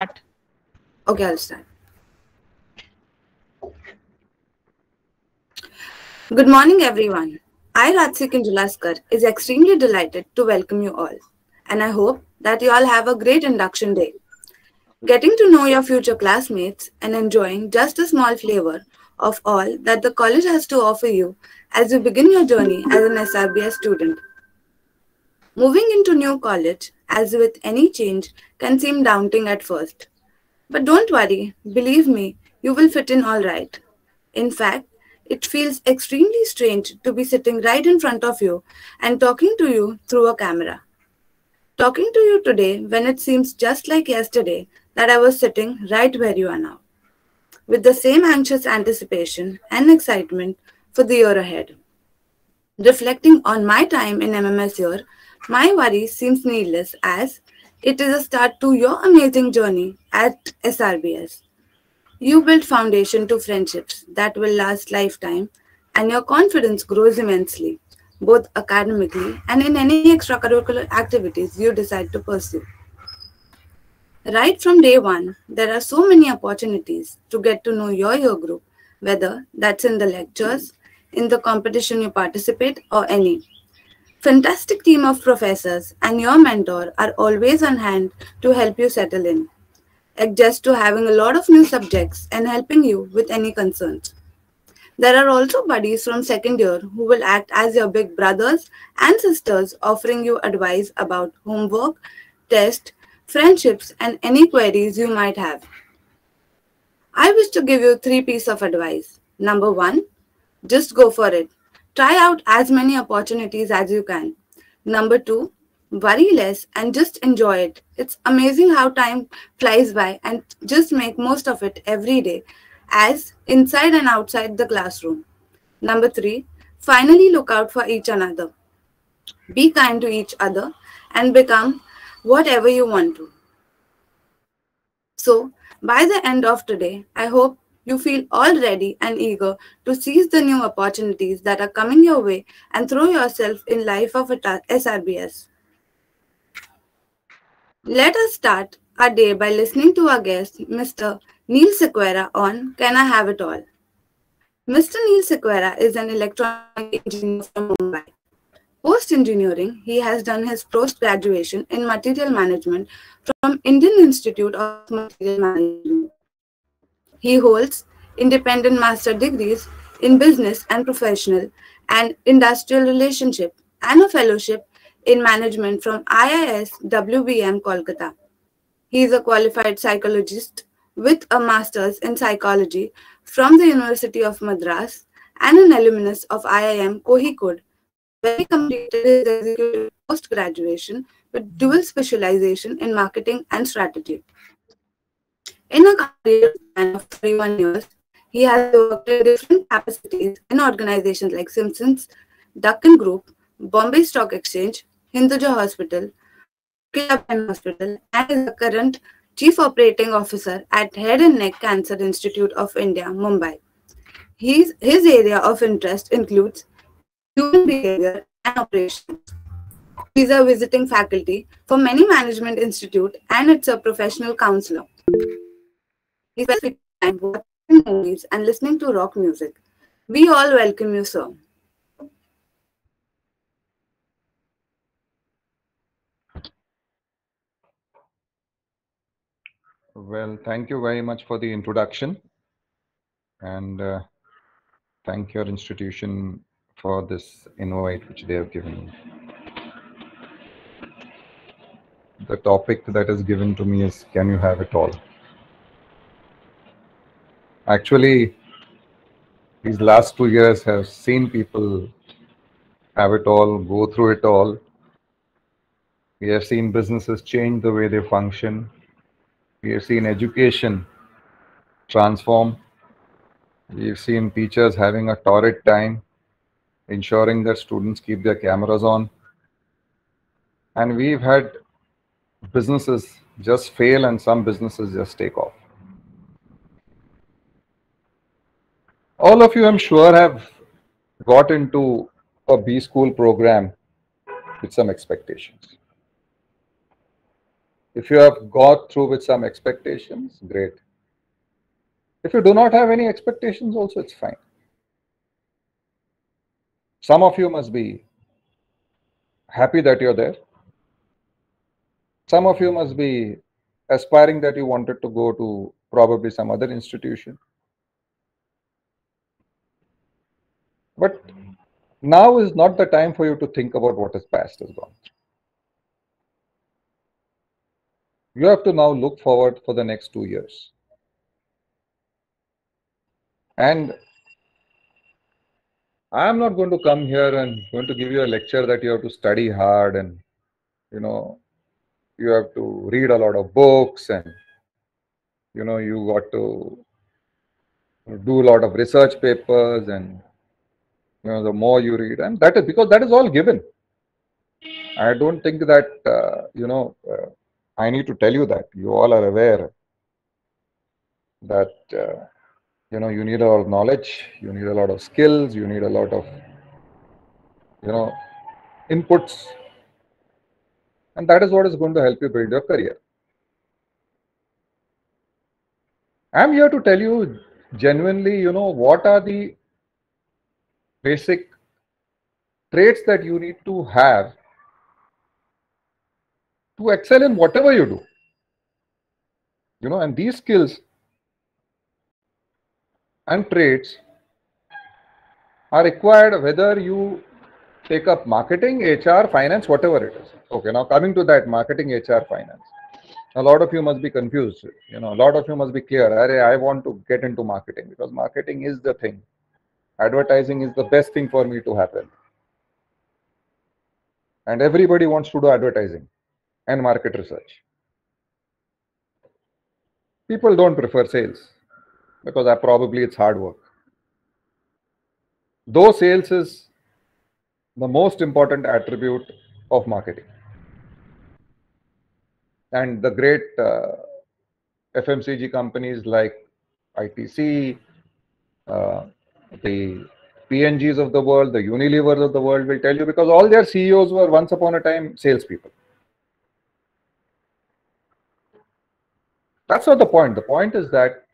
Okay, I'll start. Good morning, everyone. I, Ratsi Kinjulaskar, is extremely delighted to welcome you all, and I hope that you all have a great induction day. Getting to know your future classmates and enjoying just a small flavor of all that the college has to offer you as you begin your journey as an SRBS student. Moving into new college, as with any change, can seem daunting at first. But don't worry, believe me, you will fit in all right. In fact, it feels extremely strange to be sitting right in front of you and talking to you through a camera. Talking to you today when it seems just like yesterday that I was sitting right where you are now, with the same anxious anticipation and excitement for the year ahead. Reflecting on my time in MMS year, my worry seems needless as it is a start to your amazing journey at SRBS. You build foundation to friendships that will last lifetime and your confidence grows immensely, both academically and in any extracurricular activities you decide to pursue. Right from day one, there are so many opportunities to get to know your year group, whether that's in the lectures, in the competition you participate, or any. Fantastic team of professors and your mentor are always on hand to help you settle in, adjust to having a lot of new subjects and helping you with any concerns. There are also buddies from second year who will act as your big brothers and sisters, offering you advice about homework, tests, friendships, and any queries you might have. I wish to give you three pieces of advice. Number one, just go for it. Try out as many opportunities as you can. Number two, worry less and just enjoy it. It's amazing how time flies by and just make most of it every day, as inside and outside the classroom. Number three, finally look out for each another. Be kind to each other and become whatever you want to. So, by the end of today, I hope you feel all ready and eager to seize the new opportunities that are coming your way and throw yourself in life of a SRBS. Let us start our day by listening to our guest, Mr. Neil Sequeira, on Can I Have It All? Mr. Neil Sequeira is an electronic engineer from Mumbai. Post engineering, he has done his post graduation in material management from Indian Institute of Material Management. He holds independent master degrees in business and professional and industrial relationship and a fellowship in management from IIS WBM Kolkata. He is a qualified psychologist with a master's in psychology from the University of Madras and an alumnus of IIM Kozhikode, where he completed his executive post-graduation with dual specialization in marketing and strategy. In a career span of 31 years, he has worked in different capacities in organizations like Simpsons, Duncan Group, Bombay Stock Exchange, Hinduja Hospital, Club Hospital, and is the current Chief Operating Officer at Head and Neck Cancer Institute of India, Mumbai. His area of interest includes human behavior and operations. He is a visiting faculty for many management institute and it's a professional counselor. He spends free time watching movies and listening to rock music. We all welcome you, sir. Well, thank you very much for the introduction and thank your institution for this invite which they have given me. The topic that is given to me is Can You Have It All? Actually, these last 2 years have seen people have it all, go through it all. We have seen businesses change the way they function. We have seen education transform. We've seen teachers having a torrid time, ensuring that students keep their cameras on. And we've had businesses just fail and some businesses just take off. All of you, I'm sure, have got into a B school program with some expectations. If you have got through with some expectations, great. If you do not have any expectations also, it's fine. Some of you must be happy that you're there. Some of you must be aspiring that you wanted to go to probably some other institution. But now is not the time for you to think about what is past is gone. You have to now look forward for the next 2 years. And I am not going to come here and going to give you a lecture that you have to study hard and, you have to read a lot of books and, you got to do a lot of research papers and, the more you read, and that is because that is all given. I don't think that, I need to tell you that. You all are aware that, you need a lot of knowledge, you need a lot of skills, you need a lot of, inputs. And that is what is going to help you build your career. I'm here to tell you genuinely, what are the basic traits that you need to have to excel in whatever you do. And these skills and traits are required whether you take up marketing, HR, finance, whatever it is. Okay, now coming to that, marketing, HR, finance. A lot of you must be confused. A lot of you must be clear. I want to get into marketing because marketing is the thing. Advertising is the best thing for me to happen. And everybody wants to do advertising and market research. People don't prefer sales because probably it's hard work. Though sales is the most important attribute of marketing. And the great FMCG companies like ITC, the P&Gs of the world, the Unilevers of the world will tell you because all their CEOs were once upon a time salespeople. That's not the point. The point is that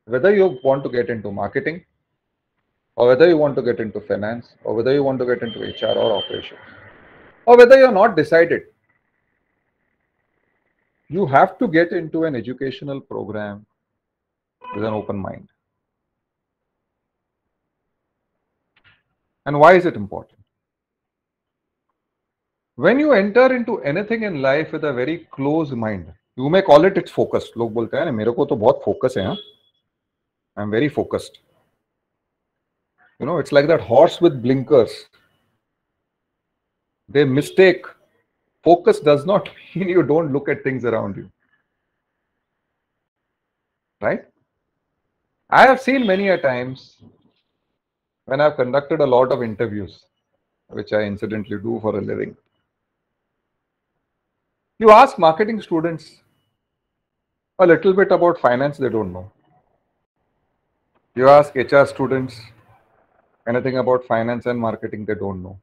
whether you want to get into marketing, or whether you want to get into finance, or whether you want to get into HR or operations, or whether you're not decided, you have to get into an educational program with an open mind. And why is it important? When you enter into anything in life with a very closed mind, you may call it it's focused. लोग बोलते हैं मेरे को तो बहुत focus है, I'm very focused. It's like that horse with blinkers. They mistake. Focus does not mean you don't look at things around you. Right? I have seen many a times when I've conducted a lot of interviews, which I incidentally do for a living. You ask marketing students a little bit about finance, they don't know. You ask HR students anything about finance and marketing, they don't know.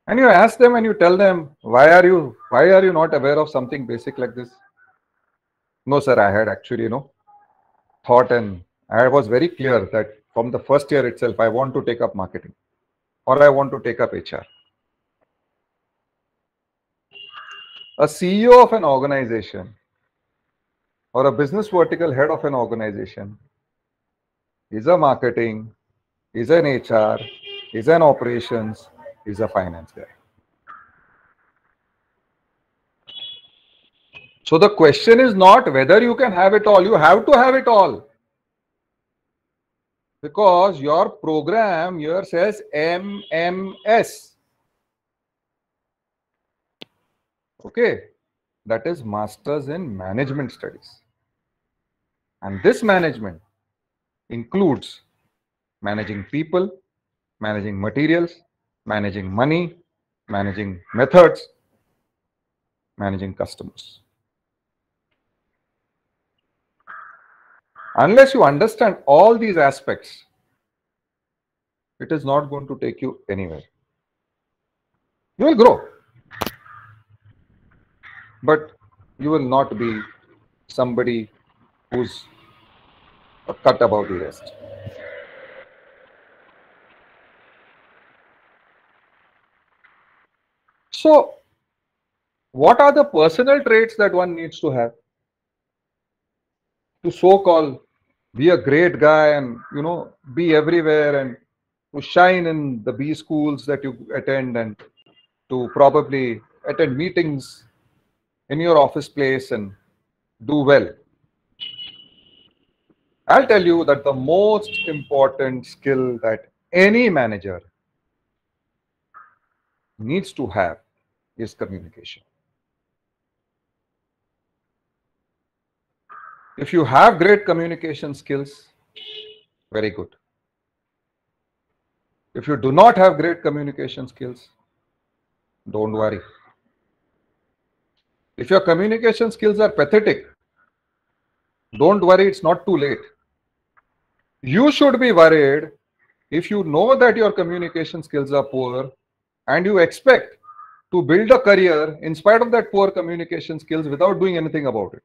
And you ask them and you tell them, why are you not aware of something basic like this? No, sir, I had actually, thought, and I was very clear that from the first year itself, I want to take up marketing or I want to take up HR. A CEO of an organization or a business vertical head of an organization is a marketing, is an HR, is an operations, is a finance guy. So the question is not whether you can have it all. You have to have it all. Because your program here says MMS. Okay. That is Masters in Management Studies. And this management includes managing people, managing materials, managing money, managing methods, managing customers. Unless you understand all these aspects, it is not going to take you anywhere. You will grow. but you will not be somebody who's a cut above the rest. So, what are the personal traits that one needs to have to so-called be a great guy and be everywhere and to shine in the B schools that you attend and to probably attend meetings in your office place and do well? I'll tell you that the most important skill that any manager needs to have is communication. If you have great communication skills, very good. If you do not have great communication skills, don't worry. If your communication skills are pathetic, don't worry, it's not too late. You should be worried if you know that your communication skills are poor and you expect to build a career in spite of that poor communication skills without doing anything about it.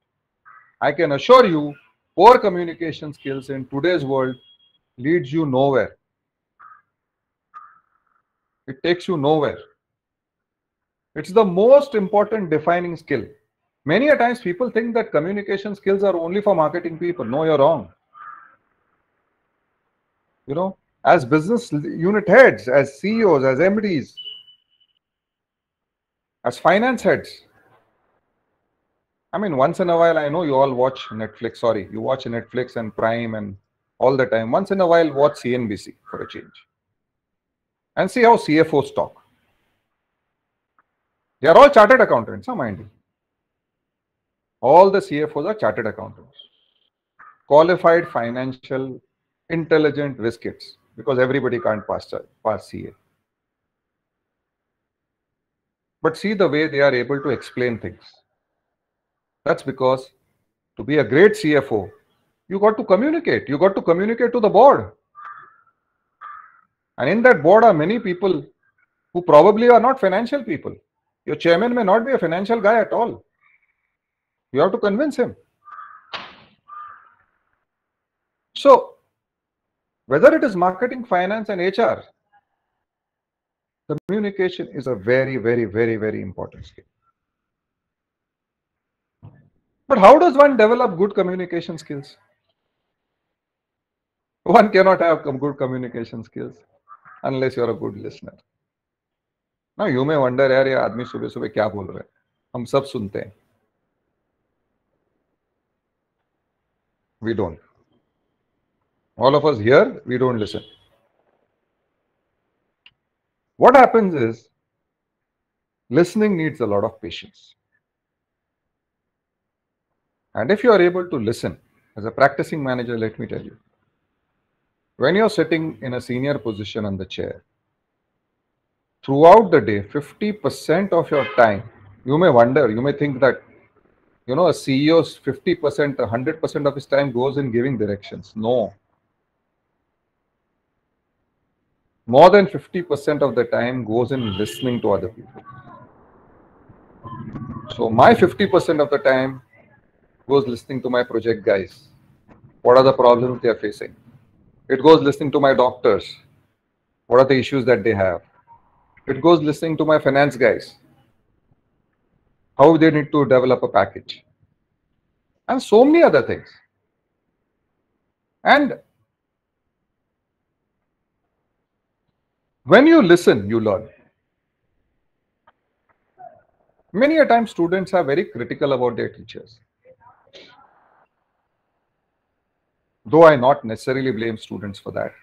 I can assure you, poor communication skills in today's world leads you nowhere. It takes you nowhere. It's the most important defining skill. Many a times people think that communication skills are only for marketing people. No, you're wrong. As business unit heads, as CEOs, as MDs, as finance heads. I mean, once in a while, I know you all watch Netflix. Sorry, you watch Netflix and Prime and all the time. Once in a while, watch CNBC for a change. And see how CFOs talk. They are all chartered accountants, mind you. All the CFOs are chartered accountants. Qualified financial, intelligent biscuits, because everybody can't pass CA. But see the way they are able to explain things. That's because to be a great CFO, you got to communicate. You got to communicate to the board. And in that board are many people who probably are not financial people. Your chairman may not be a financial guy at all. You have to convince him. So, whether it is marketing, finance, and HR, communication is a very, very, very, very important skill. But how does one develop good communication skills? One cannot have good communication skills unless you're a good listener. Now you may wonder, यार ये आदमी सुबह सुबह क्या बोल रहे हैं? हम सब सुनते हैं. We don't. All of us here, we don't listen. What happens is, listening needs a lot of patience. And if you are able to listen, as a practicing manager, let me tell you, when you're sitting in a senior position on the chair, throughout the day, 50% of your time, you may wonder, you may think that, a CEO's 50%, 100% of his time goes in giving directions. No. More than 50% of the time goes in listening to other people. So my 50% of the time goes listening to my project guys. What are the problems they are facing? It goes listening to my doctors. What are the issues that they have? It goes listening to my finance guys. How they need to develop a package. And so many other things. And when you listen, you learn. Many a time students are very critical about their teachers. Though I not necessarily blame students for that.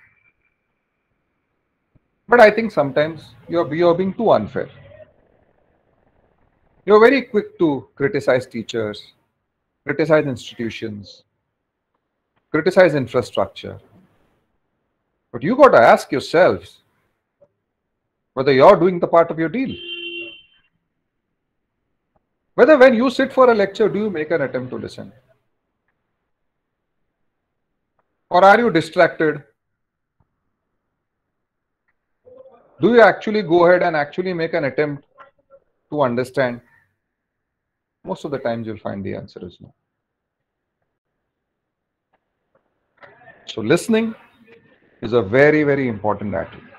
But I think sometimes you're being too unfair. You're very quick to criticize teachers, criticize institutions, criticize infrastructure. But you got to ask yourselves whether you're doing the part of your deal. Whether when you sit for a lecture, do you make an attempt to listen? Or are you distracted? Do you actually go ahead and actually make an attempt to understand? Most of the times you'll find the answer is no. So listening is a very, very important attribute.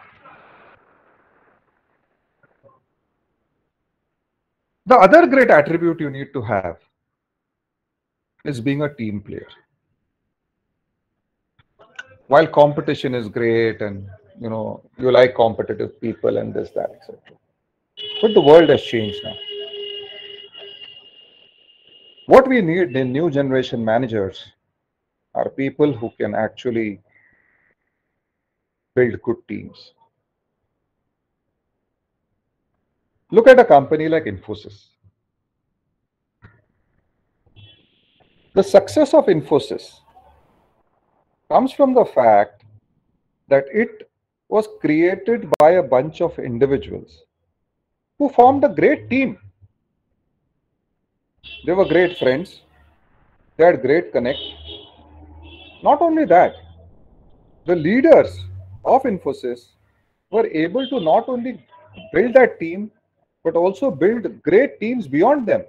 The other great attribute you need to have is being a team player. While competition is great and you like competitive people and this, that, etc. But the world has changed now. What we need in new generation managers are people who can actually build good teams. Look at a company like Infosys. The success of Infosys comes from the fact that it was created by a bunch of individuals who formed a great team. They were great friends, they had great connect. Not only that, the leaders of Infosys were able to not only build that team, but also build great teams beyond them.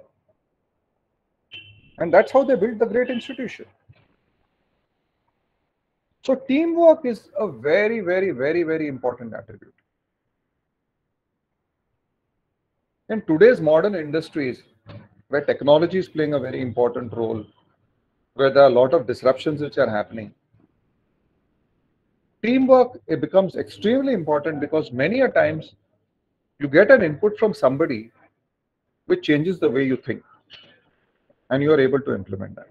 And that's how they built the great institution. So teamwork is a very, very, very, very important attribute. In today's modern industries, where technology is playing a very important role, where there are a lot of disruptions which are happening, teamwork, it becomes extremely important because many a times you get an input from somebody which changes the way you think, and you are able to implement that.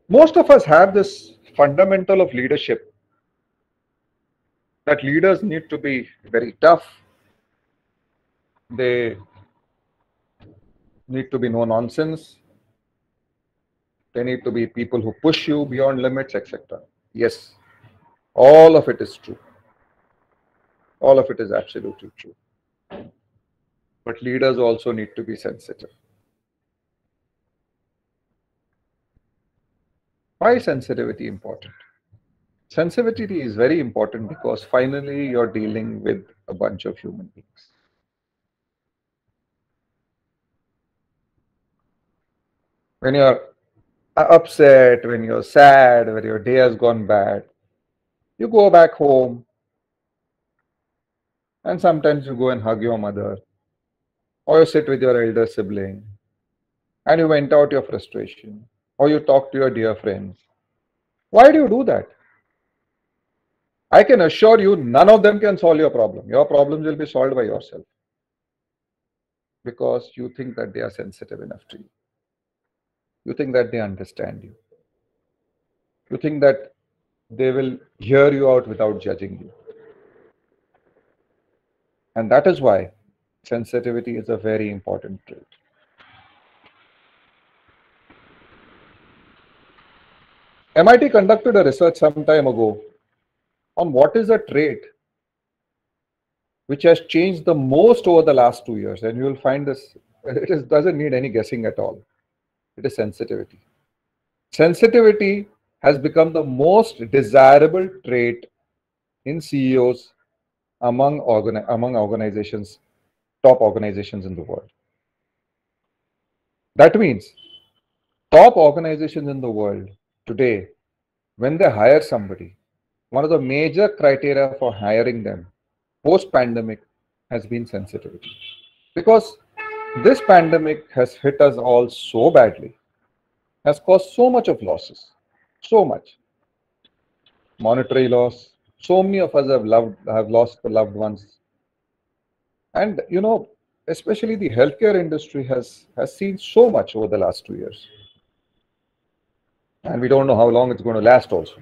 Most of us have this fundamental of leadership, that leaders need to be very tough, they need to be no nonsense, they need to be people who push you beyond limits, etc. Yes, all of it is true. All of it is absolutely true. But leaders also need to be sensitive. Why is sensitivity important? Sensitivity is very important because finally you're dealing with a bunch of human beings. When you're upset, when you're sad, when your day has gone bad, you go back home and sometimes you go and hug your mother, or you sit with your elder sibling and you vent out your frustration, or you talk to your dear friends. Why do you do that? I can assure you, none of them can solve your problem. Your problems will be solved by yourself because you think that they are sensitive enough to you. You think that they understand you. You think that they will hear you out without judging you. And that is why sensitivity is a very important trait. MIT conducted a research some time ago on what is a trait which has changed the most over the last 2 years. And you will find this, doesn't need any guessing at all. It is sensitivity. Sensitivity has become the most desirable trait in CEOs among organizations, top organizations in the world. That means top organizations in the world today, when they hire somebody, one of the major criteria for hiring them post-pandemic has been sensitivity. Because this pandemic has hit us all so badly, has caused so much of losses, so much. Monetary loss, so many of us have lost the loved ones. And especially the healthcare industry has seen so much over the last 2 years. And we don't know how long it's going to last also.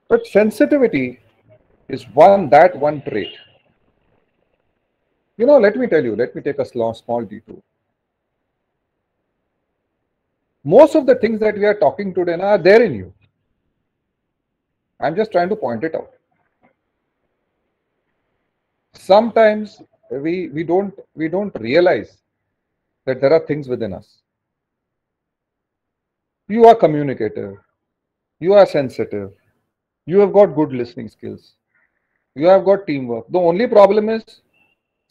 But sensitivity is that one trait. Let me tell you, let me take a small detour. Most of the things that we are talking today now are there in you. I'm just trying to point it out. Sometimes we don't realize that there are things within us. You are communicative, you are sensitive, you have got good listening skills, You have got teamwork. The only problem is,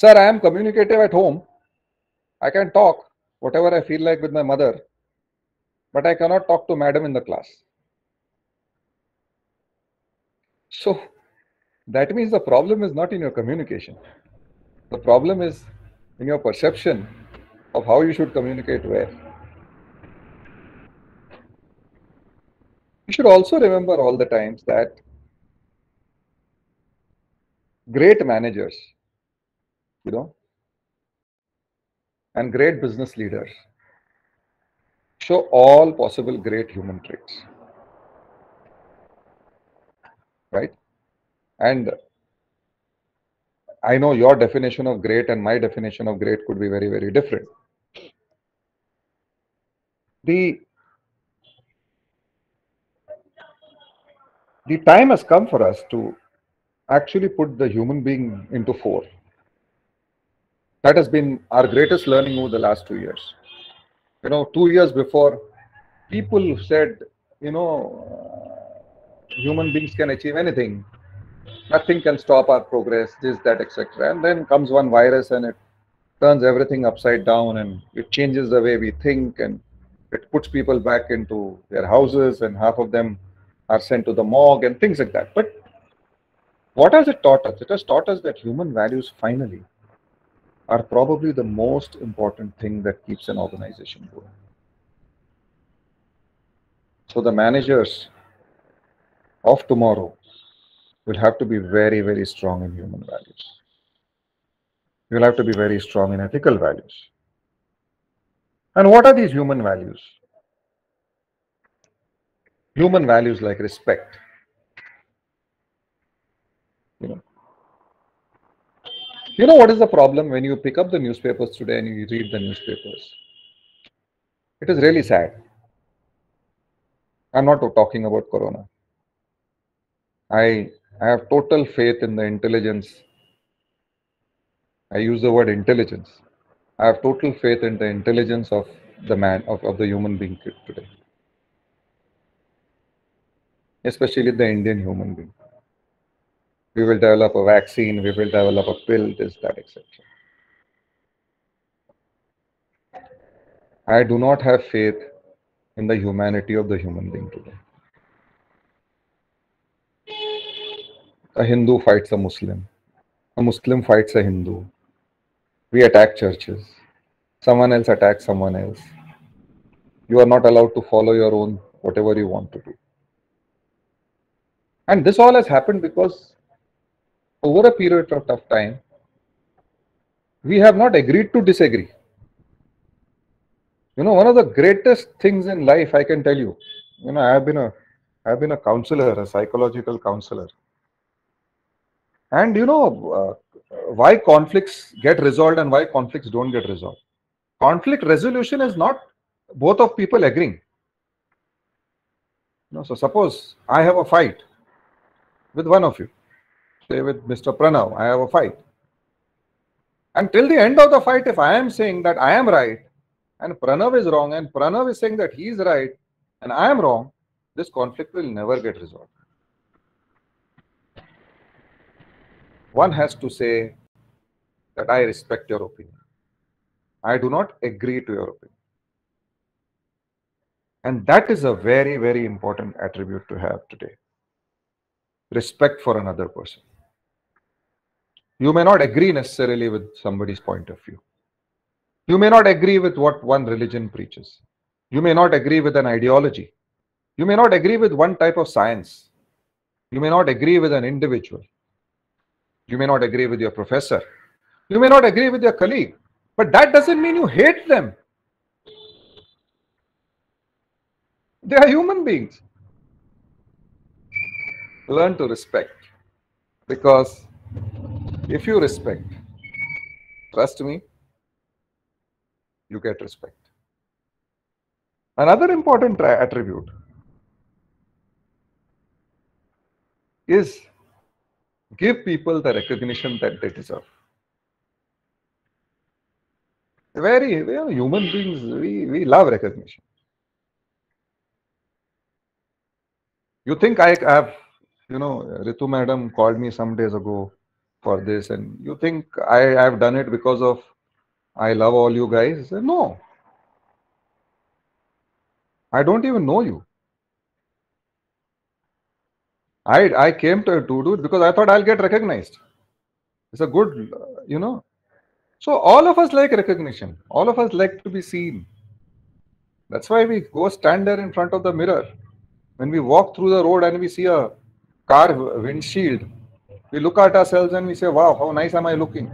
sir, I am communicative at home. I can talk whatever I feel like with my mother, but I cannot talk to madam in the class. So that means the problem is not in your communication. The problem is in your perception of how you should communicate where. You should also remember all the times that great managers, you know, and great business leaders show all possible great human traits, right? And I know your definition of great and my definition of great could be very, very different. The the time has come for us to actually put the human being into fore. That has been our greatest learning over the last 2 years. 2 years before, people said, human beings can achieve anything. Nothing can stop our progress, this, that, etc. And then comes one virus and it turns everything upside down and it changes the way we think and it puts people back into their houses and half of them are sent to the morgue and things like that. But what has it taught us? It has taught us that human values finally are probably the most important thing that keeps an organization going. So the managers of tomorrow will have to be very, very strong in human values. You'll have to be very strong in ethical values. And what are these human values? Human values like respect. You know, you know what is the problem when you pick up the newspapers today and you read the newspapers? It is really sad. I'm not talking about Corona. I have total faith in the intelligence. I use the word intelligence. I have total faith in the intelligence of the man, of the human being today, especially the Indian human being. We will develop a vaccine, we will develop a pill, this, that, etc. I do not have faith in the humanity of the human being today. A Hindu fights a Muslim fights a Hindu. We attack churches. Someone else attacks someone else. You are not allowed to follow your own, whatever you want to do. And this all has happened because over a period of tough time, we have not agreed to disagree. One of the greatest things in life, I can tell you, I have been a counselor, a psychological counselor. And why conflicts get resolved and why conflicts don't get resolved. Conflict resolution is not both of people agreeing. So suppose I have a fight with one of you, say with Mr. Pranav, I have a fight. And till the end of the fight, if I am saying that I am right and Pranav is wrong and Pranav is saying that he is right and I am wrong, this conflict will never get resolved. One has to say that I respect your opinion. I do not agree to your opinion. And that is a very, very important attribute to have today. Respect for another person. You may not agree necessarily with somebody's point of view. You may not agree with what one religion preaches. You may not agree with an ideology. You may not agree with one type of science. You may not agree with an individual. You may not agree with your professor. You may not agree with your colleague. But that doesn't mean you hate them. They are human beings. Learn to respect. Because if you respect, trust me, you get respect. Another important attribute is give people the recognition that they deserve. Human beings, we love recognition. You think I have You know, Ritu madam called me some days ago for this, and you think I've done it because of I love all you guys? I said, no, I don't even know you. I came to do it because I thought I'll get recognized. It's a good, you know. So all of us like recognition. All of us like to be seen. That's why we go stand there in front of the mirror. When we walk through the road and we see a car windshield, we look at ourselves and we say, wow, how nice am I looking?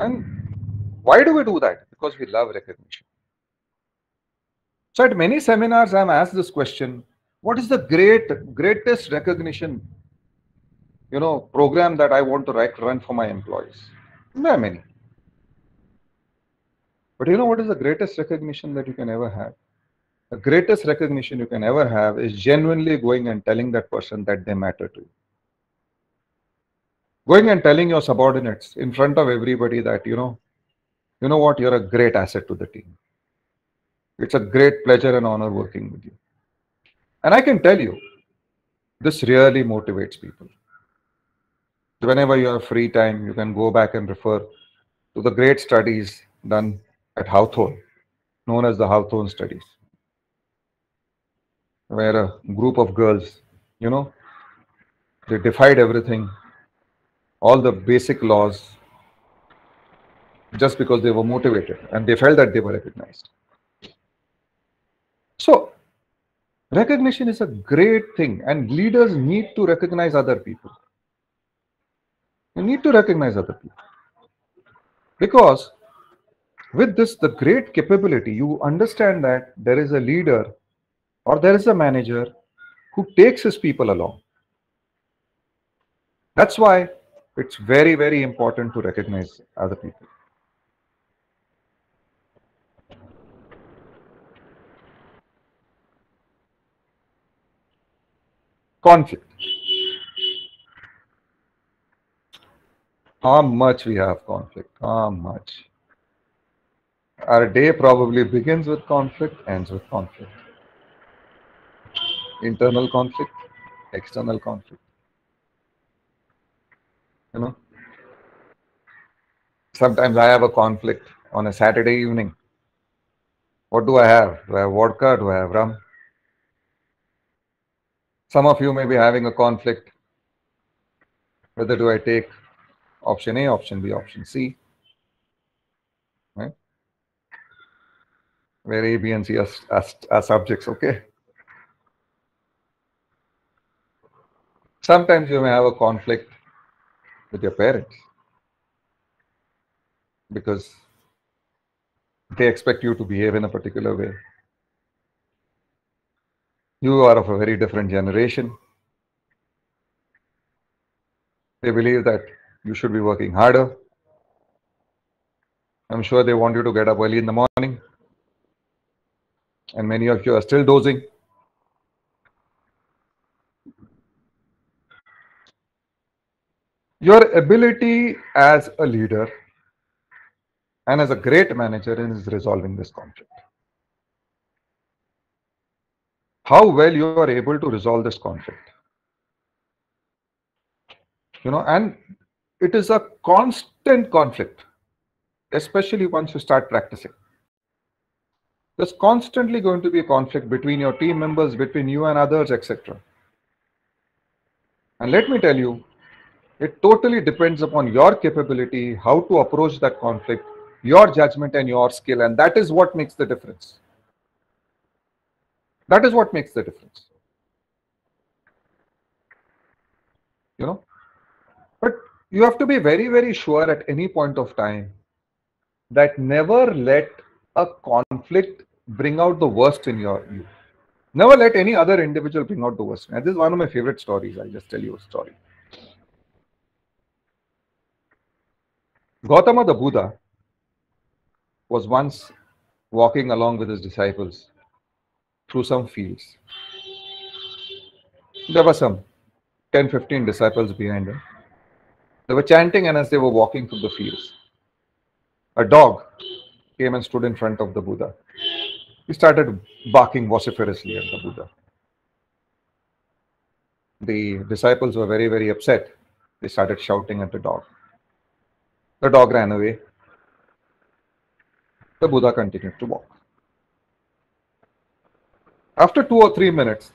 And why do we do that? Because we love recognition. So at many seminars, I'm asked this question: what is the greatest recognition, program that I want to run for my employees? There are many. But you know what is the greatest recognition that you can ever have? The greatest recognition you can ever have is genuinely going and telling that person that they matter to you. Going and telling your subordinates in front of everybody that, you know what, you're a great asset to the team. It's a great pleasure and honor working with you. And I can tell you, this really motivates people. Whenever you have free time, you can go back and refer to the great studies done at Hawthorne, known as the Hawthorne studies, where a group of girls, they defied everything, all the basic laws, just because they were motivated and they felt that they were recognized. So, recognition is a great thing, and leaders need to recognize other people. You need to recognize other people. Because with this, the great capability, you understand that there is a leader or there is a manager who takes his people along. That's why it's very, very important to recognize other people. Conflict. How much we have conflict? How much? Our day probably begins with conflict, ends with conflict. Internal conflict, external conflict. You know, sometimes I have a conflict on a Saturday evening. What do I have? Do I have vodka? Do I have rum? Some of you may be having a conflict. Whether do I take option A, option B, option C? Right? Where A, B, and C are subjects, okay? Sometimes you may have a conflict with your parents because they expect you to behave in a particular way. You are of a very different generation. They believe that you should be working harder. I'm sure they want you to get up early in the morning. And many of you are still dozing. Your ability as a leader and as a great manager is resolving this conflict. How well you are able to resolve this conflict. And it is a constant conflict, especially once you start practicing. There's constantly going to be a conflict between your team members, between you and others, etc. And let me tell you, it totally depends upon your capability, how to approach that conflict, your judgment and your skill, and that is what makes the difference. That is what makes the difference. But you have to be very, very sure at any point of time that never let a conflict bring out the worst in you. Never let any other individual bring out the worst. And this is one of my favorite stories. I'll just tell you a story. Gautama the Buddha was once walking along with his disciples through some fields. There were some 10-15 disciples behind him. They were chanting, and as they were walking through the fields, a dog came and stood in front of the Buddha. He started barking vociferously at the Buddha. The disciples were very, very upset. They started shouting at the dog. The dog ran away. The Buddha continued to walk. After 2 or 3 minutes,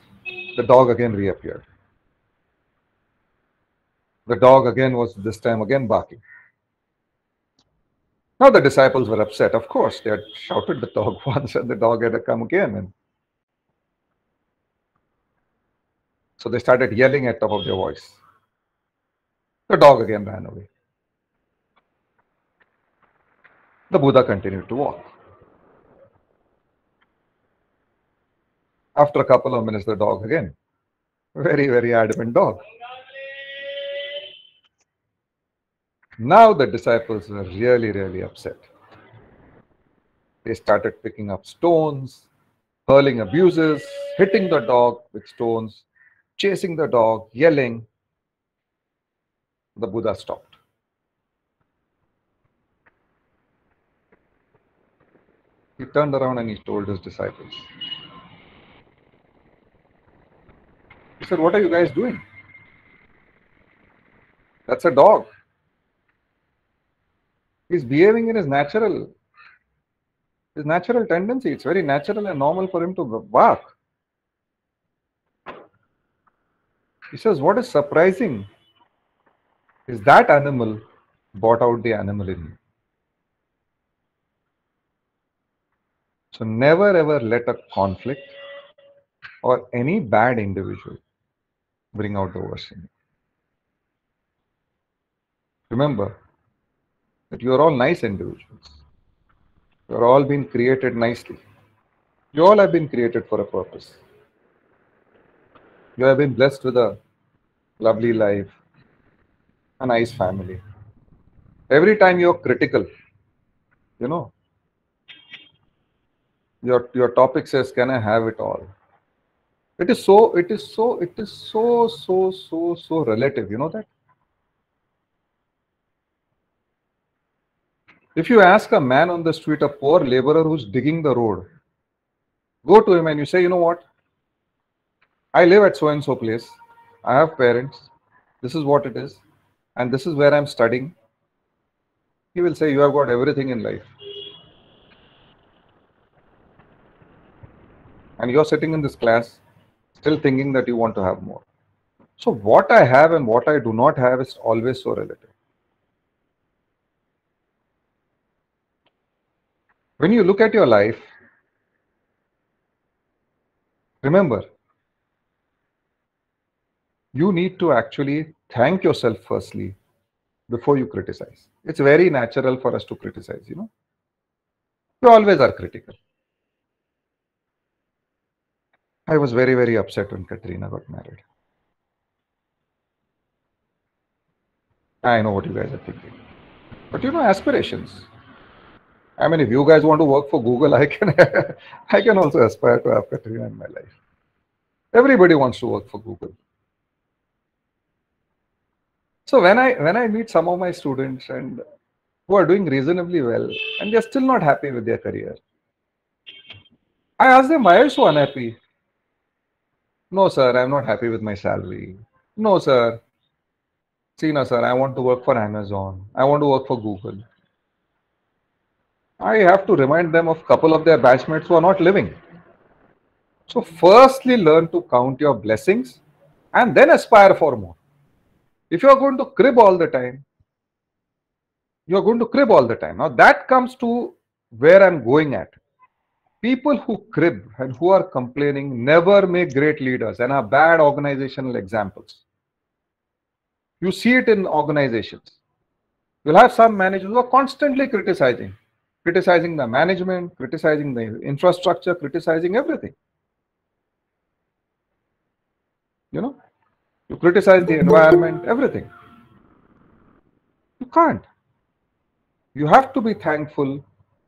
the dog again reappeared. The dog again was this time again barking. Now the disciples were upset. Of course, they had shouted the dog once and the dog had to come again. And so they started yelling at top of their voice. The dog again ran away. The Buddha continued to walk. After a couple of minutes, the dog again. Very, very adamant dog. Now the disciples were really, really upset. They started picking up stones, hurling abuses, hitting the dog with stones, chasing the dog, yelling. The Buddha stopped. He turned around and he told his disciples. He said, "What are you guys doing? That's a dog. He's behaving in his natural tendency. It's very natural and normal for him to bark." He says, "What is surprising is that animal brought out the animal in you. So never ever let a conflict or any bad individual bring out the worst in you. Remember that you are all nice individuals. You are all been created nicely. You all have been created for a purpose. You have been blessed with a lovely life, a nice family. Every time you're critical, your topic says, can I have it all? It is so relative, you know that? If you ask a man on the street, a poor laborer who's digging the road, go to him and you say, you know what? I live at so and so place. I have parents. This is what it is. And this is where I'm studying. He will say, you have got everything in life. And you're sitting in this class, still thinking that you want to have more. So what I have and what I do not have is always so relative. When you look at your life, remember, you need to actually thank yourself firstly before you criticize. It's very natural for us to criticize, We always are critical. I was very, very upset when Katrina got married. I know what you guys are thinking. But aspirations. I mean, if you guys want to work for Google, I can also aspire to have Katrina in my life. Everybody wants to work for Google. So when I meet some of my students and who are doing reasonably well and they're still not happy with their career, I ask them, why are you so unhappy? No, sir, I'm not happy with my salary. No, sir. See, no, sir, I want to work for Amazon. I want to work for Google. I have to remind them of a couple of their batchmates who are not living. So firstly, learn to count your blessings and then aspire for more. If you are going to crib all the time, you are going to crib all the time. Now that comes to where I'm going at. People who crib and who are complaining never make great leaders and are bad organizational examples. You see it in organizations. You'll have some managers who are constantly criticizing the management, criticizing the infrastructure, criticizing everything. You criticize the environment, everything. You can't. You have to be thankful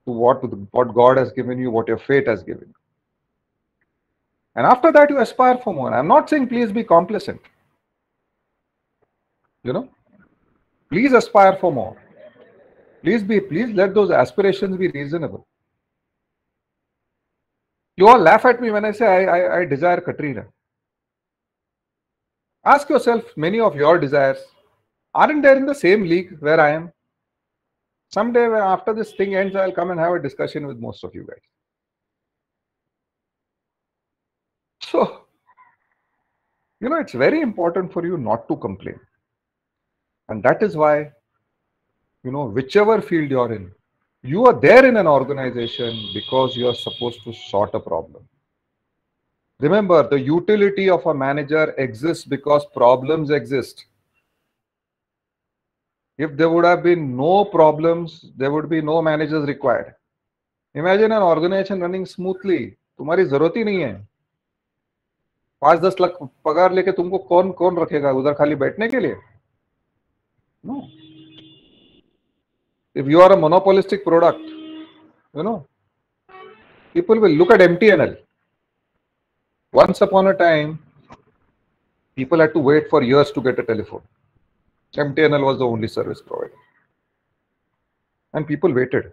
to what God has given you, what your fate has given you. And after that, you aspire for more. I'm not saying please be complacent. Please aspire for more. Please let those aspirations be reasonable. You all laugh at me when I say I desire Katrina. Ask yourself, many of your desires aren't there in the same league where I am? Someday after this thing ends, I'll come and have a discussion with most of you guys. So, it's very important for you not to complain. And that is why, whichever field you're in, you are there in an organization because you are supposed to sort a problem. Remember, the utility of a manager exists because problems exist. If there would have been no problems, there would be no managers required. Imagine an organization running smoothly. तुम्हारी जरूरत ही नहीं है. 5-10 लाख पगार लेके तुमको कौन कौन रखेगा उधर खाली बैठने के लिए? No. If you are a monopolistic product, people will look at MTNL. Once upon a time, people had to wait for years to get a telephone. MTNL was the only service provider. And people waited.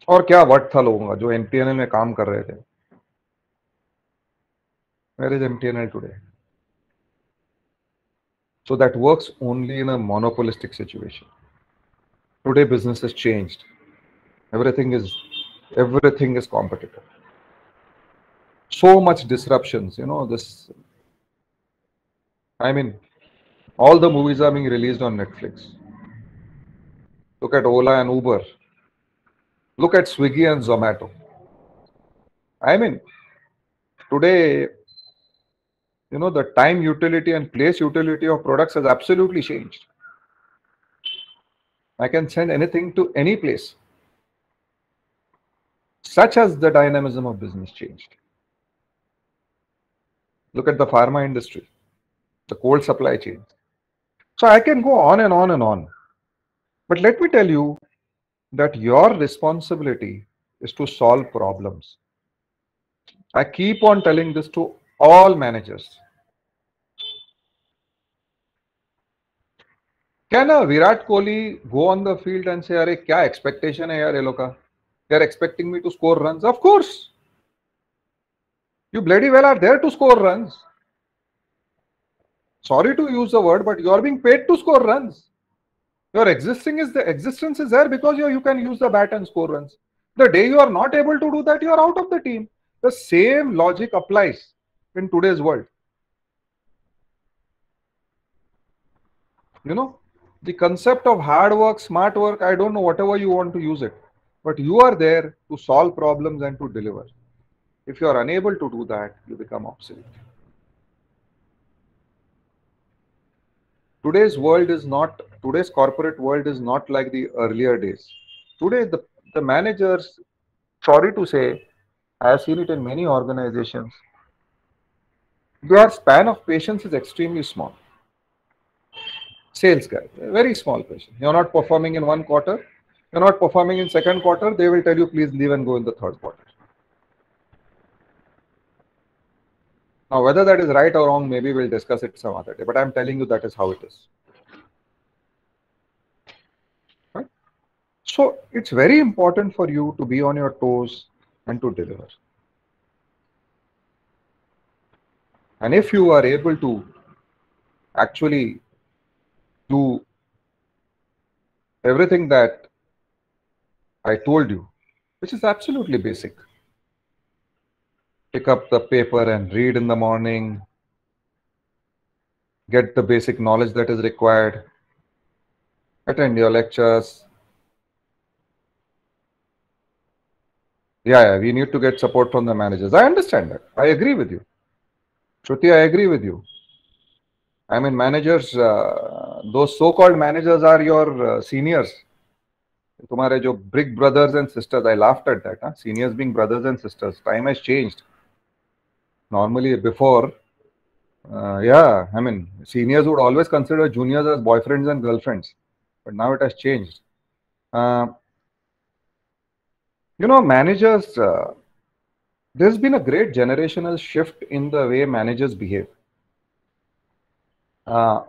और क्या what था लोगों का जो MTNL में काम कर रहे थे? Where is MTNL today? So that works only in a monopolistic situation. Today business has changed. Everything is competitive. So much disruptions, all the movies are being released on Netflix. Look at Ola and Uber. Look at Swiggy and Zomato. Today, the time utility and place utility of products has absolutely changed. I can send anything to any place. Such as the dynamism of business changed. Look at the pharma industry, the cold supply chain. So I can go on and on and on. But let me tell you that your responsibility is to solve problems. I keep on telling this to all managers. Can a Virat Kohli go on the field and say, "Arey, kya expectation hai yaar ye log ka? They are expecting me to score runs." Of course. You bloody well are there to score runs. Sorry to use the word, but you are being paid to score runs. Your existence is there because you can use the bat and score runs. The day you are not able to do that, you are out of the team. The same logic applies in today's world. The concept of hard work, smart work, I don't know, whatever you want to use it. But you are there to solve problems and to deliver. If you are unable to do that, you become obsolete. Today's corporate world is not like the earlier days. Today, the managers, sorry to say, I have seen it in many organizations, their span of patience is extremely small. Sales guy, very small patient. You're not performing in one quarter, you're not performing in second quarter, they will tell you, please leave and go in the third quarter. Now, whether that is right or wrong, maybe we'll discuss it some other day, but I'm telling you that is how it is. Right? So it's very important for you to be on your toes and to deliver. And if you are able to actually do everything that I told you, which is absolutely basic. Pick up the paper and read in the morning, get the basic knowledge that is required, attend your lectures. Yeah, we need to get support from the managers. I understand that. I agree with you. Shruti, I agree with you. Managers, those so-called managers are your seniors. तुम्हारे जो big brothers and sisters, I laughed at that. Huh? Seniors being brothers and sisters. Time has changed. Normally before, seniors would always consider juniors as boyfriends and girlfriends. But now it has changed. Managers, there's been a great generational shift in the way managers behave. The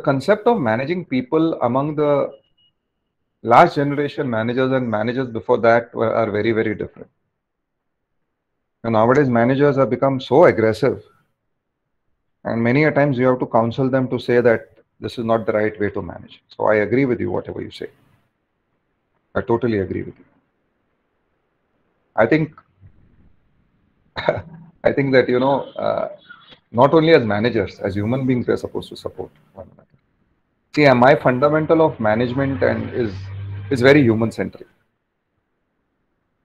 concept of managing people among the last generation managers and managers before that are very, very different. And nowadays managers have become so aggressive. And many a times you have to counsel them to say that this is not the right way to manage. So I agree with you, whatever you say. I totally agree with you. I think, I think that, not only as managers, as human beings, we are supposed to support one another. See, my fundamental of management and is very human centric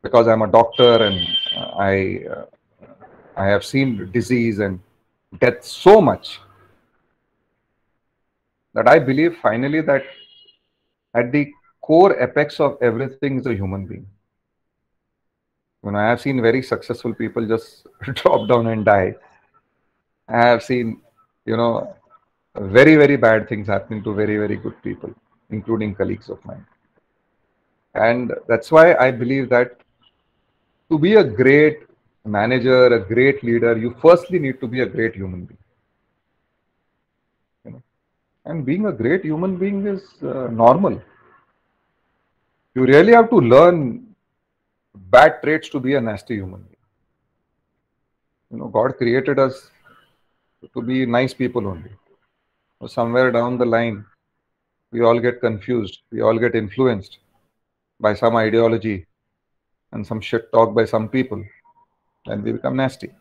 because I'm a doctor and I have seen disease and death so much that I believe finally that at the core apex of everything is a human being. I have seen very successful people just drop down and die. I have seen, you know, very, very bad things happening to very, very good people, including colleagues of mine. And that's why I believe that to be a great manager, a great leader, you firstly need to be a great human being. You know? And being a great human being is normal. You really have to learn bad traits to be a nasty human being. God created us to be nice people only. So somewhere down the line, we all get confused. We all get influenced by some ideology and some shit talk by some people, and we become nasty.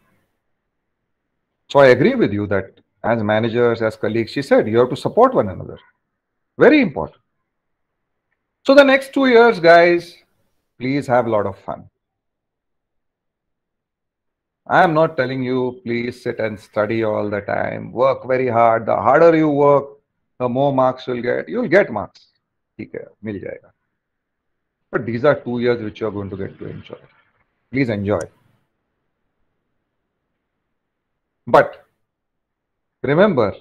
So I agree with you that as managers, as colleagues, she said you have to support one another. Very important. So the next 2 years, guys, please have a lot of fun. I am not telling you, please sit and study all the time, work very hard. The harder you work, the more marks you'll get. You'll get marks. ठीक है, मिल जाएगा. But these are 2 years which you are going to get to enjoy. Please enjoy. But remember,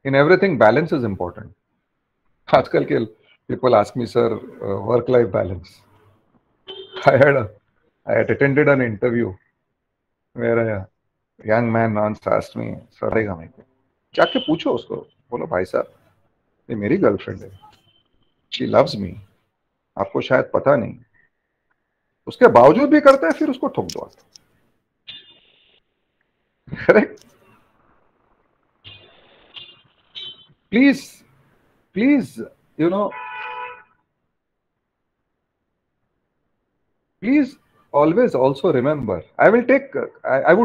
in everything, balance is important. आजकल के people ask me, sir, work-life balance. I had attended an interview where a young man once asked me, sir, जाके पूछो उसको, बोलो भाई साहब, ये मेरी गर्लफ्रेंड है, शी लव्स मी, आपको शायद पता नहीं, उसके बावजूद भी करता है, फिर उसको ठोक दो आप. Correct. Please, please always also remember, I would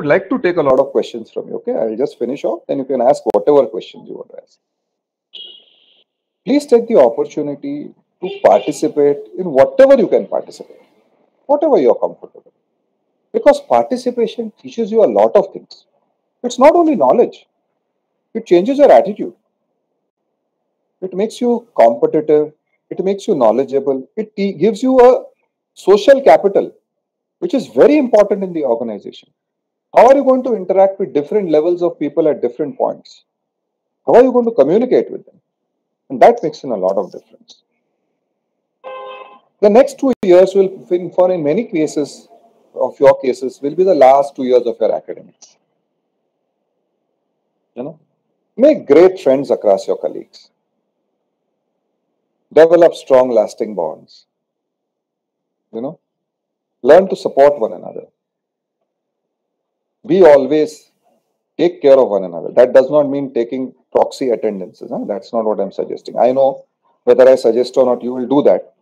like to take a lot of questions from you. Okay, I'll just finish off, then you can ask whatever questions you want to ask. Please take the opportunity to participate in whatever you can participate, whatever you're comfortable. Because participation teaches you a lot of things. It's not only knowledge, it changes your attitude. It makes you competitive, it makes you knowledgeable, it gives you a social capital, which is very important in the organization. How are you going to interact with different levels of people at different points? How are you going to communicate with them? And that makes a lot of difference. The next 2 years will, in many cases of your cases, will be the last 2 years of your academics. Make great friends across your colleagues. Develop strong, lasting bonds. Learn to support one another. Be always take care of one another. That does not mean taking proxy attendances. That's not what I'm suggesting. I know whether I suggest or not, you will do that.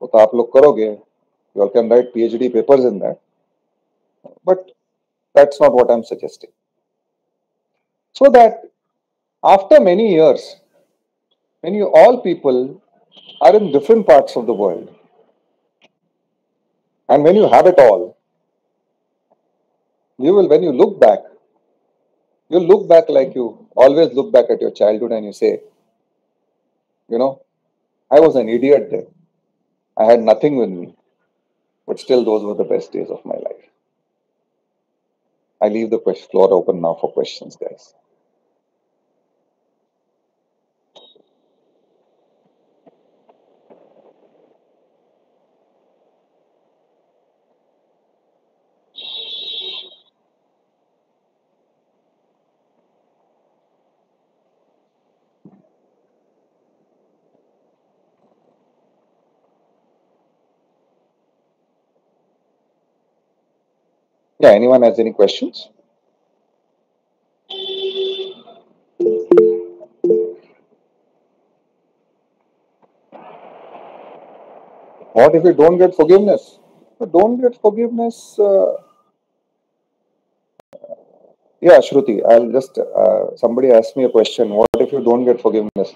तो आप लोग करोगे, you all can write PhD papers in that. But that's not what I'm suggesting. So that after many years, when you all people are in different parts of the world, and when you have it all, when you look back, you'll look back like you always look back at your childhood and you say, I was an idiot then. I had nothing with me. But still, those were the best days of my life. I leave the floor open now for questions, guys. Yeah, anyone has any questions? What if you don't get forgiveness? You don't get forgiveness. Yeah, Shruti, I'll just, somebody asked me a question. What if you don't get forgiveness?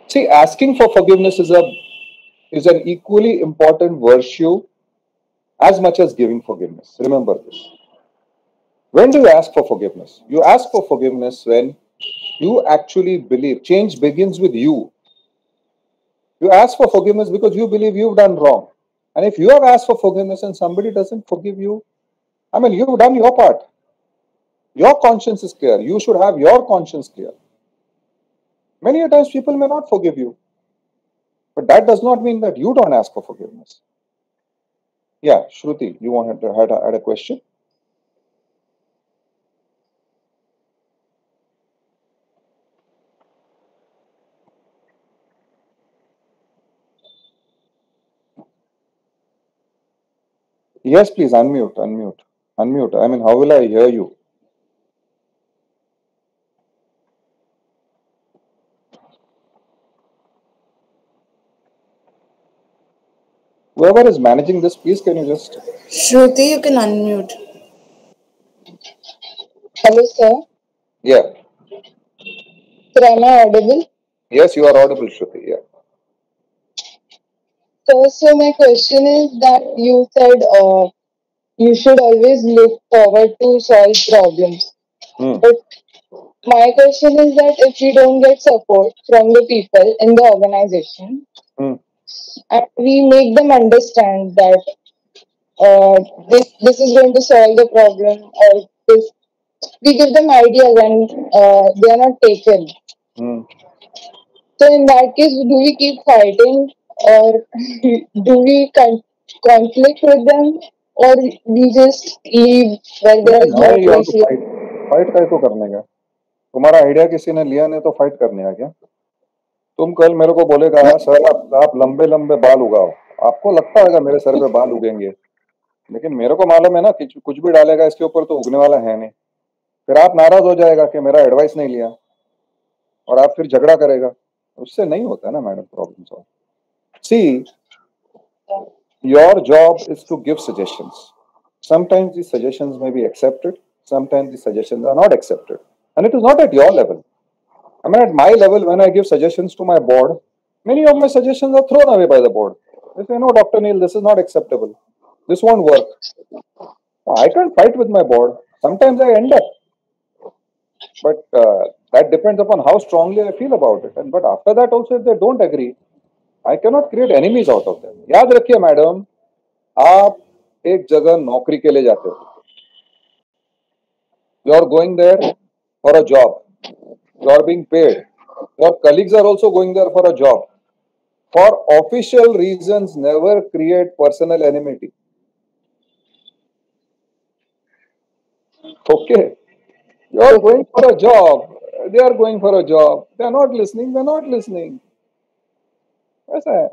See, asking for forgiveness is an equally important virtue as much as giving forgiveness. Remember this. When do you ask for forgiveness? You ask for forgiveness when you actually believe. Change begins with you. You ask for forgiveness because you believe you've done wrong. And if you have asked for forgiveness and somebody doesn't forgive you, I mean, you've done your part. Your conscience is clear. You should have your conscience clear. Many a times people may not forgive you. But that does not mean that you don't ask for forgiveness. Yeah, Shruti, you wanted to had a question? Yes, please unmute, unmute, unmute. I mean, how will I hear you? Whoever is managing this, please can you just... Shruti, you can unmute. Hello, sir. Yeah. Sir, am I audible? Yes, you are audible, Shruti. Yeah. So my question is that you said you should always look forward to solve problems. But my question is that if we don't get support from the people in the organization, and we make them understand that this is going to solve the problem, or this, we give them ideas and they are not taken. So in that case, do we keep fighting, or do we conflict with them, or we just leave where there is no Why you have to appreciation? fight? Fight काय को करने का? तुम्हारा idea किसी ने लिया नहीं तो फाइट करने का क्या? तुम कल मेरे को बोलेगा सर आप लंबे लंबे बाल उगाओ, आपको लगता है मेरे सर पे बाल उगेंगे, लेकिन मेरे को मालूम है ना कि कुछ भी डालेगा इसके ऊपर तो उगने वाला है नहीं. फिर आप नाराज हो जाएगा कि मेरा एडवाइस नहीं लिया और आप फिर झगड़ा करेगा. उससे नहीं होता ना madam problem solve. See, your job is to give suggestions. Sometimes these suggestions may be accepted, sometimes these suggestions are not accepted, and it is not at your level. I mean, at my level, when I give suggestions to my board, many of my suggestions are thrown away by the board. They say, no, Dr. Neil, this is not acceptable. This won't work. I can't fight with my board. Sometimes I end up. But that depends upon how strongly I feel about it. But after that also, if they don't agree, I cannot create enemies out of them. याद रखिए madam, आप एक जगह नौकरी के लिए जाते हो. You are going there for a job. You are being paid. Your colleagues are also going there for a job. For official reasons, never create personal enmity. Okay. You are going for a job. They are going for a job. They are not listening. They are not listening. ऐसा है.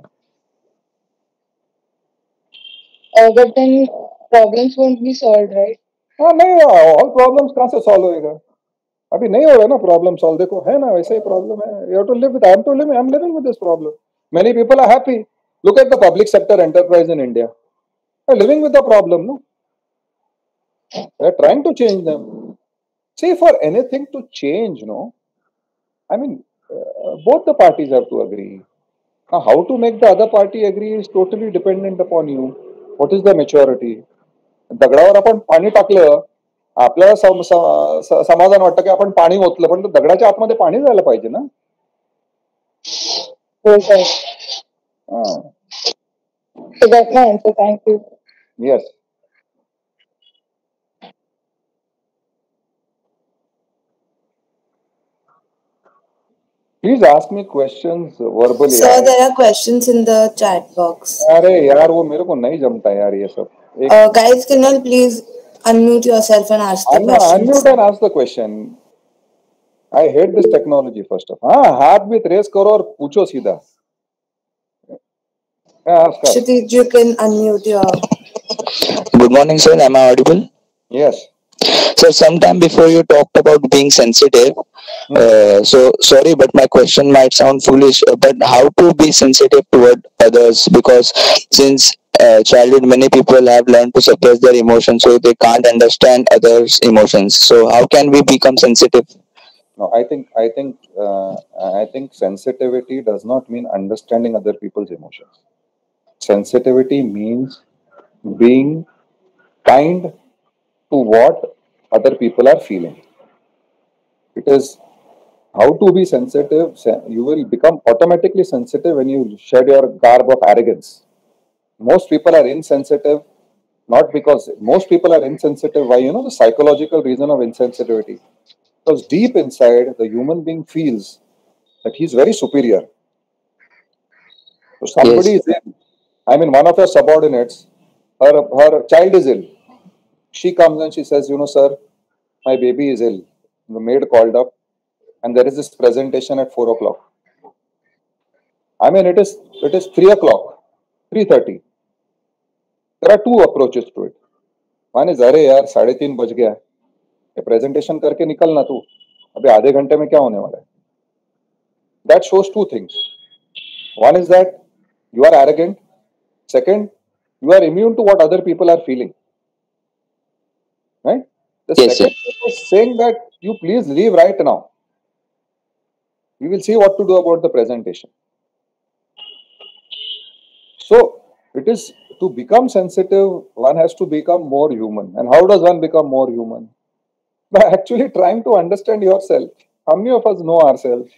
But then problems won't be solved, right? हाँ नहीं, all problems कहाँ से solve होएगा? अभी नहीं हो रहा ना problem solve. देखो है ना वैसे ही problem है. You have to live with. I'm living with this problem. Many people are happy. Look at the public sector enterprise in India. They're living with the problem, no? They're trying to change them. See, for anything to change, no? I mean, both the parties have to agree. Now, how to make the other party agree is totally dependent upon you. What is the maturity? दगडावर आपण पाणी टाकलं, आपल्याला समाधान वाटतं की आपण पाणी ओतलं, पण दगडाच्या आतमध्ये पाणी जायला पाहिजे ना. Okay. So that's my answer. Thank you. Yes. Please ask me questions verbally. Sir, there are questions in the chat box. अरे यार वो मेरे को नहीं जमता यार ये सब. Guys, can you please unmute yourself and ask the question? Unmute and ask the question. I hate this technology first of all. हाँ, हाथ भी रेस करो और पूछो सीधा. Kshitij, you can unmute your... Good morning, sir. Am I audible? Yes. So sometime before you talked about being sensitive. So sorry, but my question might sound foolish. But how to be sensitive toward others? Because since childhood, many people have learned to suppress their emotions, so they can't understand others' emotions. So how can we become sensitive? No, I think sensitivity does not mean understanding other people's emotions. Sensitivity means being kind to what other people are feeling. It is how to be sensitive. You will become automatically sensitive when you shed your garb of arrogance. Most people are insensitive, not because most people are insensitive. Why? You know the psychological reason of insensitivity. Because deep inside, the human being feels that he's very superior. So somebody Yes. is ill. I mean, one of her subordinates, her child is ill. She comes and she says, you know, sir, my baby is ill. The maid called up, and there is this presentation at 4 o'clock. I mean, it is 3 o'clock, 3:30. There are two approaches to it. One is, अरे यार 3:30 बज गया है, ये presentation करके निकलना तू, अभी आधे घंटे में क्या होने वाला है? That shows two things. One is that you are arrogant. Second, you are immune to what other people are feeling. Right? The Yes, sir. second thing is saying that you please leave right now. We will see what to do about the presentation. So it is to become sensitive, one has to become more human. And how does one become more human? By actually trying to understand yourself. How many of us know ourselves?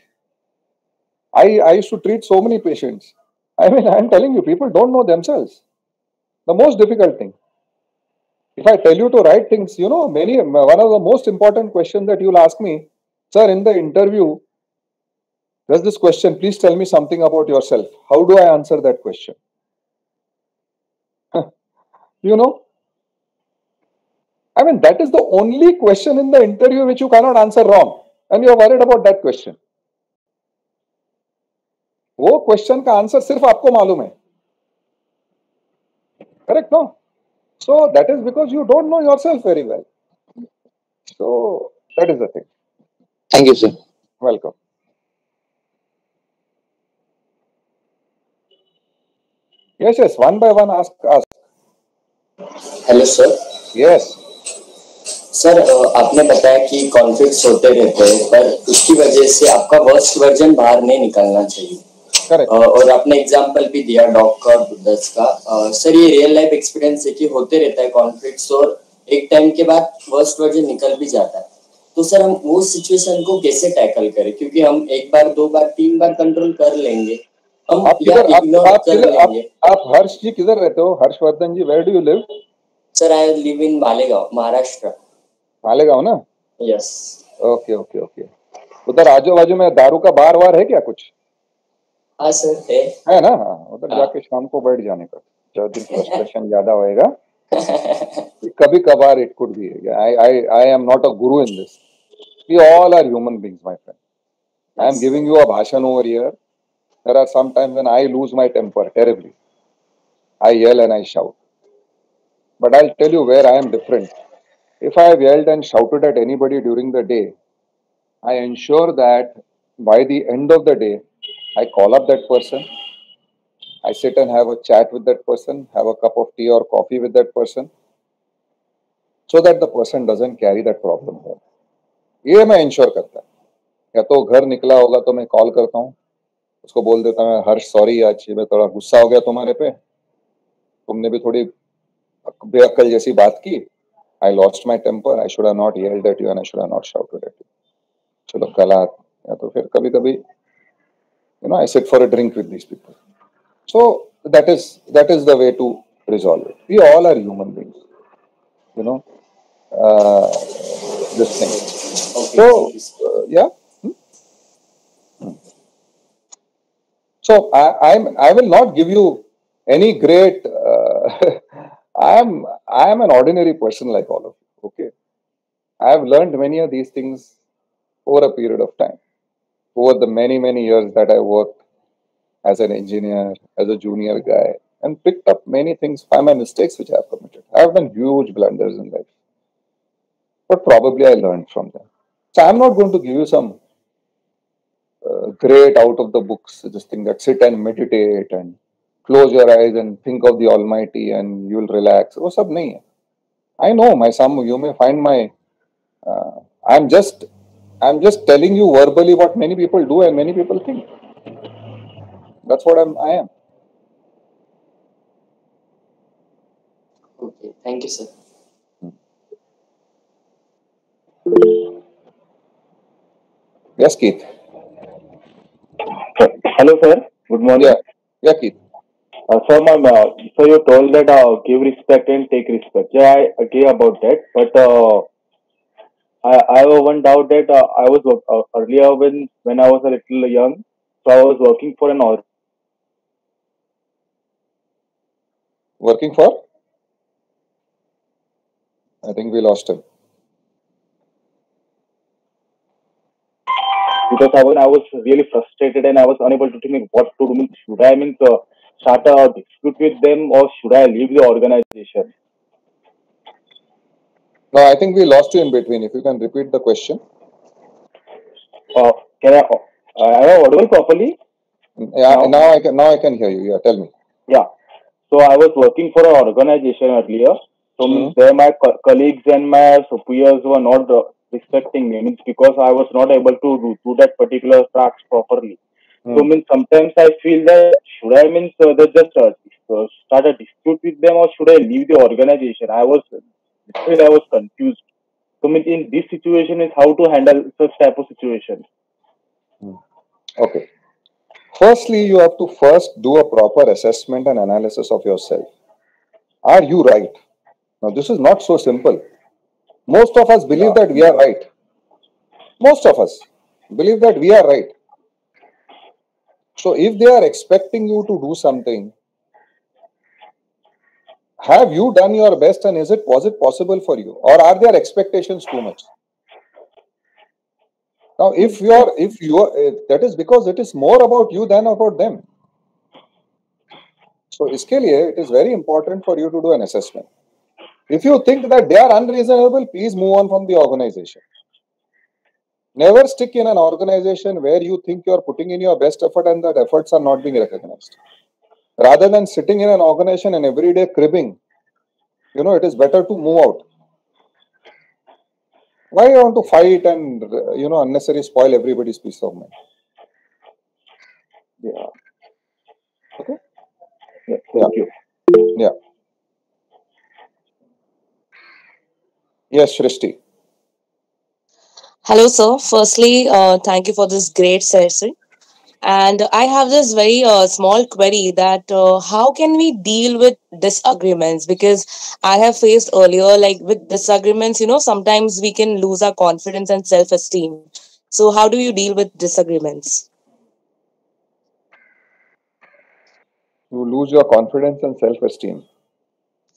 I used to treat so many patients. I mean, I'm telling you, people don't know themselves. The most difficult thing. If I tell you to write things, you know, one of the most important questions that you'll ask me, sir, in the interview, there's this question, please tell me something about yourself. How do I answer that question? You know, I mean, that is the only question in the interview which you cannot answer wrong. And you're worried about that question. वो question का answer सिर्फ आपको मालूम है. Correct, no? So that is because you don't know yourself very well. So that is the thing. Thank you, sir. Welcome. Yes, one by one ask. Hello sir. Yes. Sir आपने बताया कि conflicts होते रहते हैं, पर उसकी वजह से आपका वर्स्ट वर्जन बाहर नहीं निकलना चाहिए. Correct. और आपने एग्जांपल भी दिया डॉग का और बुद्धस का. सर ये रियल लाइफ एक्सपीरियंस है कि होते रहता है कॉन्फ्लिक्ट्स और एक टाइम के बाद वर्स्ट वर्जन निकल भी जाता है. तो सर हम वो सिचुएशन को कैसे टैकल करें, क्योंकि हम एक बार, दो बार, तीन बार कंट्रोल कर लेंगे, हम इग्नोर कर लेंगे. आप हर्ष जी किधर रहते हो? Harshvardhan ji, where do you live? Sir I live in Malegaon, Maharashtra. Malegaon ना? यस. ओके. उधर आजू बाजू में दारू का बार वार है क्या कुछ? हाँ सर है ना. उधर जाके शाम को बैठ जाने का, जब दिन फ्रस्ट्रेशन ज्यादा होएगा. कभी कभार it could be. I am not a guru in this. We all are human beings, my friend. I am giving you a bhashan over here. There are some times when I lose my temper terribly. I yell and I shout. But I'll tell you where I am different. If I have yelled and shouted at anybody during the day, I ensure that by the end of the day, I call up that person. I sit and have a chat with that person, have a cup of tea or coffee with that person, so that the person doesn't carry that problem home. ये मैं ensure करता है. या तो घर निकला होगा तो मैं कॉल करता हूँ, उसको बोल देता हूँ, हर्ष सॉरी, आज मैं थोड़ा गुस्सा हो गया तुम्हारे पे, तुमने भी थोड़ी बेअक्ल जैसी बात की. I lost my temper. I should have not yelled at you and I should have not shouted at you. चलो कल या तो फिर कभी कभी you know I sit for a drink with these people. So that is the way to resolve it. We all are human beings, you know, this thing. So yeah. So I will not give you any great. I am an ordinary person like all of you. Okay, I have learned many of these things over a period of time, over the many years that I worked as an engineer, as a junior guy, and picked up many things by my mistakes which I have committed. I have done huge blunders in life. but probably I learned from them. So I'm not going to give you some great out of the books this thing that sit and meditate and close your eyes and think of the Almighty and you'll relax. वो सब नहीं है. I know my some you may find my uh, I'm just I'm just telling you verbally what many people do and many people think. That's what I am. Okay, thank you, sir. Yes, Keith. Hello, sir. Good morning. Yeah, Keith. Sir, so you told that give respect and take respect. Yeah, I agree about that. But I have one doubt that I was earlier when I was a little young, so I was working for an Working for? I think we lost him. because I was really frustrated and I was unable to think what to do. Should I start a dispute with them or should I leave the organization? No, I think we lost you in between. If you can repeat the question. Can am I audible properly? Yeah, now I can hear you. Yeah, tell me. Yeah. So I was working for an organization earlier. So means there my colleagues and my superiors were not respecting me. Means because I was not able to do that particular task properly. So means sometimes I feel that should I just start a dispute with them or should I leave the organization? I was confused. So means in this situation is how to handle such type of situations. Okay. Firstly, you have to first do a proper assessment and analysis of yourself. Are you right? Now, this is not so simple. Most of us believe that we are right. Most of us believe that we are right. So, if they are expecting you to do something, have you done your best and was it possible for you? Or are their expectations too much? Now, if you are, that is because it is more about you than about them. So, iske liye, it is very important for you to do an assessment. If you think that they are unreasonable, please move on from the organization. Never stick in an organization where you think you are putting in your best effort and that efforts are not being recognized. Rather than sitting in an organization and every day cribbing, it is better to move out. Why you want to fight and, unnecessarily spoil everybody's peace of mind? Yeah. Okay? Yeah. Thank you. Yeah. Yes, Shrishti. Hello, sir. Firstly, thank you for this great session. And I have this very small query that how can we deal with disagreements? Because I have faced earlier, like with disagreements, sometimes we can lose our confidence and self esteem. So, how do you deal with disagreements? You lose your confidence and self-esteem.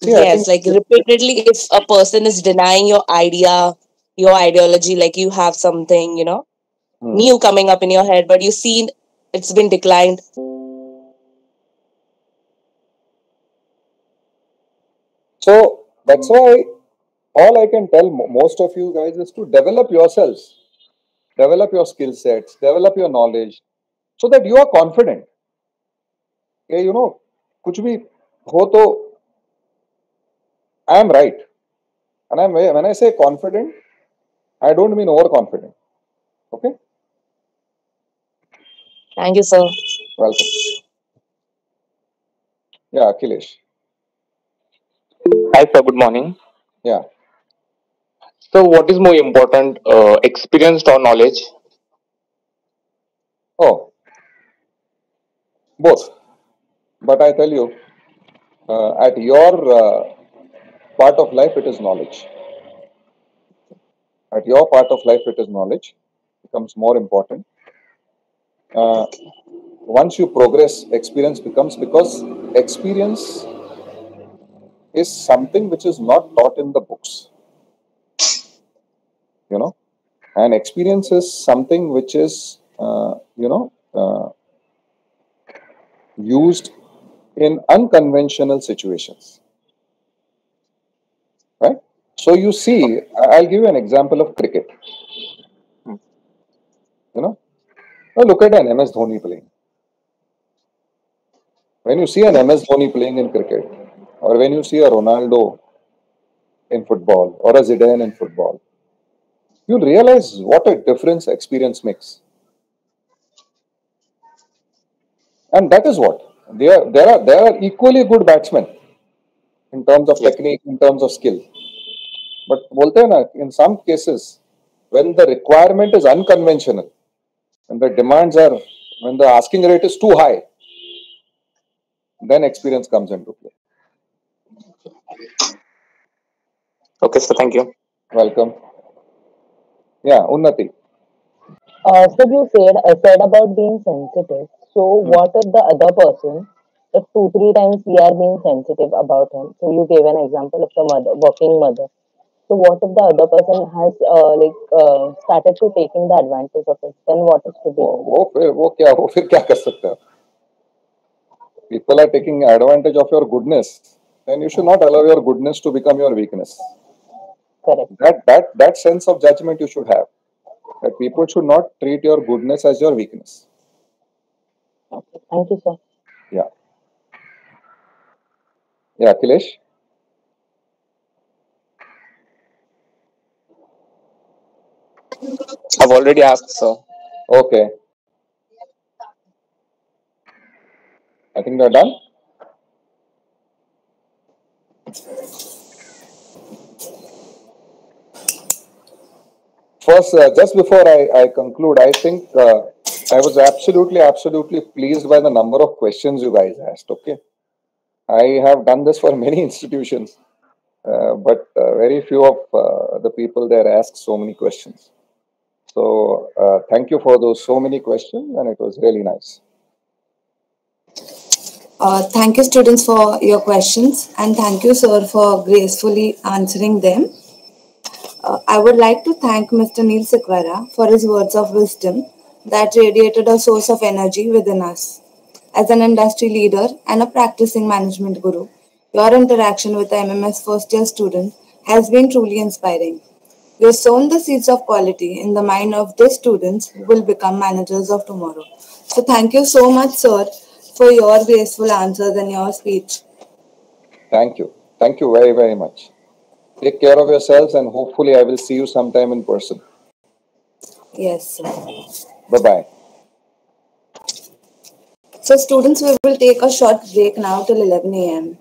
See, I Yes, think like repeatedly, if a person is denying your idea, your ideology, like you have something, new coming up in your head, but you see it's been declined. So that's why all I can tell most of you guys is to develop yourselves, develop your skill sets, develop your knowledge, so that you are confident. Okay, कुछ भी हो तो I am right, and when I say confident, I don't mean overconfident. Okay. Thank you, sir. Welcome. Yeah, Akhilesh. Hi, sir. Good morning. Yeah. So, what is more important, experience or knowledge? Oh, both. But I tell you, at your part of life, it is knowledge. At your part of life, it is knowledge. Becomes more important. Once you progress, experience becomes, because experience is something which is not taught in the books. And experience is something which is, used in unconventional situations. Right? So you see, I'll give you an example of cricket. You know, now look at an MS Dhoni playing. When you see an MS Dhoni playing in cricket, or when you see a Ronaldo in football, or a Zidane in football, you'll realize what a difference experience makes. And that is what they are equally good batsmen in terms of Yes. technique, in terms of skill. But bolte हैं ना, in some cases, when the requirement is unconventional, when the demands are, when the asking rate is too high, then experience comes into play. Okay, so thank you. Welcome. Yeah, Unnati. So you said about being sensitive. So what if the other person, if 2-3 times we are being sensitive about him? So you gave an example of the mother, working mother. So what if the other person has started to taking the advantage of it? Then what is to be done? वो फिर क्या कर सकते हैं? People are taking advantage of your goodness, then you should not allow your goodness to become your weakness. Correct. That sense of judgment you should have. That people should not treat your goodness as your weakness. Okay. Thank you, sir. Yeah. Yeah, Akhilesh? I've already asked, sir. Okay. I think we're done. First, just before I conclude, I think I was absolutely pleased by the number of questions you guys asked. Okay. I have done this for many institutions, but very few of the people there asked so many questions. So thank you for those so many questions, and it was really nice. Thank you, students, for your questions, and thank you, sir, for gracefully answering them. I would like to thank Mr. Neil Sequeira for his words of wisdom that radiated a source of energy within us. As an industry leader and a practicing management guru, your interaction with the MMS first year student has been truly inspiring. You have sown the seeds of quality in the mind of these students who will become managers of tomorrow. So, thank you so much, sir, for your graceful answers and your speech. Thank you. Thank you very much. Take care of yourselves, and hopefully I will see you sometime in person. Yes, sir. Bye-bye. So, students, we will take a short break now till 11 a.m.